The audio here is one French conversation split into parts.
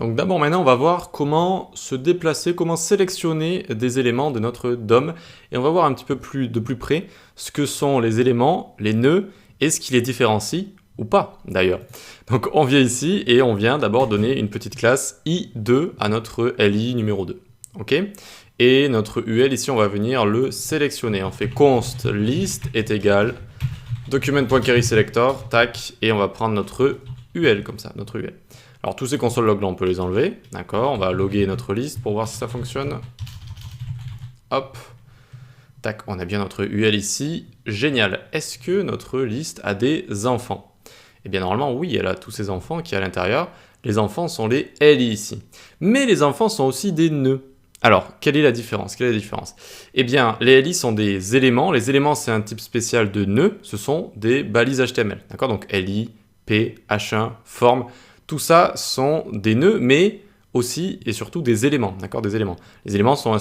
Donc d'abord maintenant on va voir comment se déplacer, comment sélectionner des éléments de notre DOM et on va voir un petit peu de plus près ce que sont les éléments, les nœuds et ce qui les différencie ou pas d'ailleurs. Donc on vient ici et on vient d'abord donner une petite classe i2 à notre li numéro 2. Ok ? Et notre ul ici on va venir le sélectionner. On fait const list est égal document.querySelector, tac, et on va prendre notre ul comme ça, notre ul. Alors tous ces console logs là on peut les enlever, d'accord, on va loguer notre liste pour voir si ça fonctionne. Hop, tac, on a bien notre ul ici, génial. Est-ce que notre liste a des enfants? Eh bien normalement oui, elle a tous ces enfants qui à l'intérieur, les enfants sont les li ici. Mais les enfants sont aussi des nœuds. Alors, quelle est la différence? Eh bien, les li sont des éléments. Les éléments, c'est un type spécial de nœud. Ce sont des balises HTML. D'accord? Donc, li, p, h1, form. Tout ça sont des nœuds, mais aussi et surtout des éléments. D'accord? Des éléments. Les éléments sont un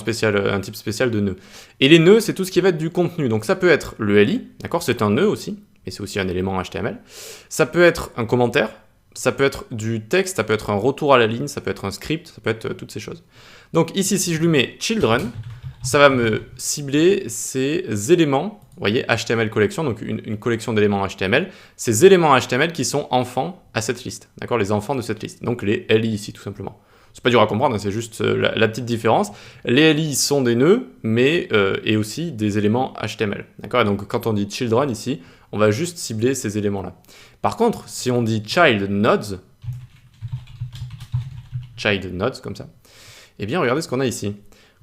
type spécial de nœud. Et les nœuds, c'est tout ce qui va être du contenu. Donc, ça peut être le li. D'accord? C'est un nœud aussi. Et c'est aussi un élément HTML. Ça peut être un commentaire. Ça peut être du texte, ça peut être un retour à la ligne, ça peut être un script, ça peut être toutes ces choses. Donc ici, si je lui mets children, ça va me cibler ces éléments, vous voyez, HTML collection, donc une collection d'éléments HTML, ces éléments HTML qui sont enfants à cette liste, d'accord, les enfants de cette liste, donc les li ici tout simplement. C'est pas dur à comprendre, hein, c'est juste la petite différence. Les li sont des nœuds, mais et aussi des éléments HTML, d'accord. Et donc quand on dit children ici, on va juste cibler ces éléments-là. Par contre, si on dit child nodes comme ça, eh bien regardez ce qu'on a ici.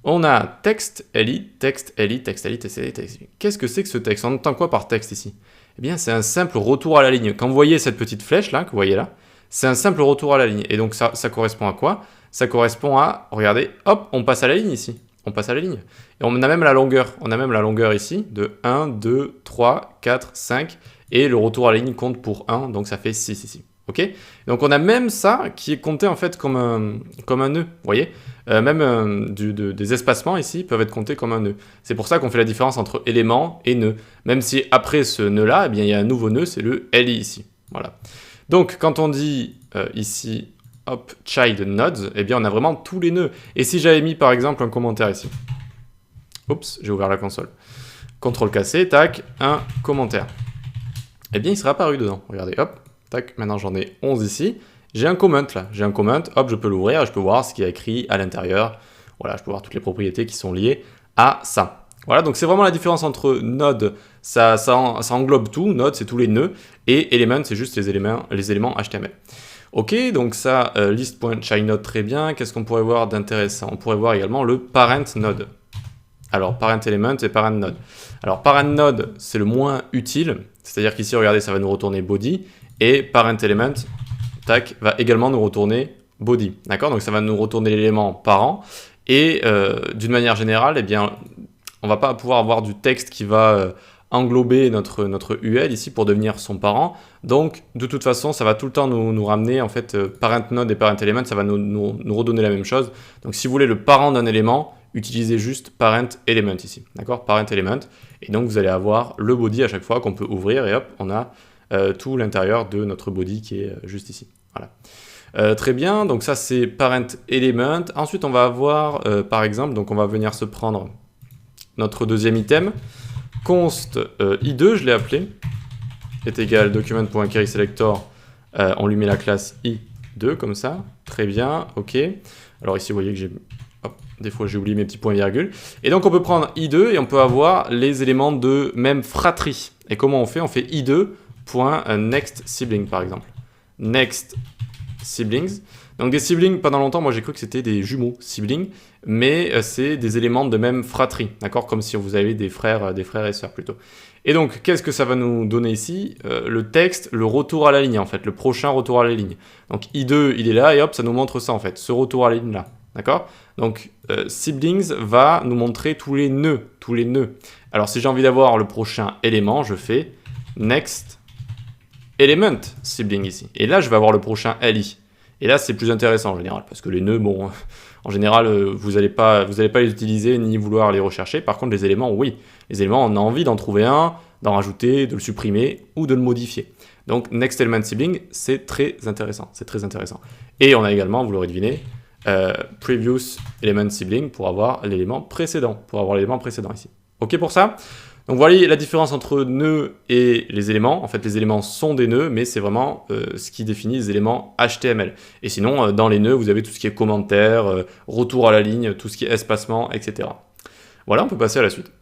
On a texte li, texte li, texte li, texte li, texte li. Qu'est-ce que c'est que ce texte? On entend quoi par texte ici? Eh bien c'est un simple retour à la ligne. Quand vous voyez cette petite flèche là, que vous voyez là, c'est un simple retour à la ligne. Et donc ça correspond à quoi? Ça correspond à, regardez, hop, on passe à la ligne ici. On passe à la ligne. Et on a même la longueur. On a même la longueur ici de 1, 2, 3, 4, 5. Et le retour à la ligne compte pour 1, donc ça fait 6 ici. Ok? Donc on a même ça qui est compté en fait comme un nœud. Vous voyez? Même des espacements ici peuvent être comptés comme un nœud. C'est pour ça qu'on fait la différence entre élément et nœud. Même si après ce nœud-là, eh bien, il y a un nouveau nœud, c'est le li ici. Voilà. Donc quand on dit ici hop, child nodes, eh bien on a vraiment tous les nœuds. Et si j'avais mis par exemple un commentaire ici, oups, j'ai ouvert la console, CTRL-C, tac, un commentaire, eh bien il sera apparu dedans. Regardez, hop, tac, maintenant j'en ai 11 ici. J'ai un comment là, j'ai un comment, hop, je peux l'ouvrir et je peux voir ce qu'il y a écrit à l'intérieur. Voilà, je peux voir toutes les propriétés qui sont liées à ça. Voilà, donc c'est vraiment la différence entre node, ça englobe tout, node c'est tous les nœuds, et element c'est juste les éléments HTML. Ok, donc ça, list.childNode, très bien. Qu'est-ce qu'on pourrait voir d'intéressant? On pourrait voir également le parent node. Alors, parent element et parent node. Alors, parent node, c'est le moins utile. C'est-à-dire qu'ici, regardez, ça va nous retourner body. Et parent element, tac, va également nous retourner body. D'accord? Donc, ça va nous retourner l'élément parent. Et d'une manière générale, eh bien, on va pas pouvoir avoir du texte qui va englober notre ul ici pour devenir son parent. Donc, de toute façon, ça va tout le temps nous ramener, en fait, parent node et parent element, ça va nous redonner la même chose. Donc, si vous voulez le parent d'un élément, utilisez juste parent element ici, d'accord? Parent element. Et donc, vous allez avoir le body à chaque fois qu'on peut ouvrir et hop, on a tout l'intérieur de notre body qui est juste ici. Voilà. Très bien, donc ça c'est parent element. Ensuite, on va avoir, par exemple, donc on va venir se prendre notre deuxième item. Const i2, je l'ai appelé, est égal document.querySelector, on lui met la classe i2 comme ça, très bien, ok. Alors ici vous voyez que des fois j'ai oublié mes petits points virgules. Et donc on peut prendre i2 et on peut avoir les éléments de même fratrie. Et comment on fait? On fait i2.next sibling par exemple. Next siblings. Donc des siblings, pendant longtemps, moi j'ai cru que c'était des jumeaux siblings, mais c'est des éléments de même fratrie, d'accord? Comme si vous avez des frères et sœurs plutôt. Et donc, qu'est-ce que ça va nous donner ici? Le texte, le retour à la ligne en fait, le prochain retour à la ligne. Donc i2, il est là et hop, ça nous montre ça en fait, ce retour à la ligne là, d'accord? Donc siblings va nous montrer tous les nœuds. Alors si j'ai envie d'avoir le prochain élément, je fais next element sibling ici. Et là, je vais avoir le prochain li. Et là, c'est plus intéressant en général, parce que les nœuds, bon, en général, vous n'allez pas les utiliser ni vouloir les rechercher. Par contre, les éléments, oui. Les éléments, on a envie d'en trouver un, d'en rajouter, de le supprimer ou de le modifier. Donc next element sibling, c'est très intéressant, Et on a également, vous l'aurez deviné, previous element sibling pour avoir l'élément précédent, ici. Ok pour ça? Donc voilà la différence entre nœuds et les éléments. En fait, les éléments sont des nœuds, mais c'est vraiment ce qui définit les éléments HTML. Et sinon, dans les nœuds, vous avez tout ce qui est commentaire, retour à la ligne, tout ce qui est espacement, etc. Voilà, on peut passer à la suite.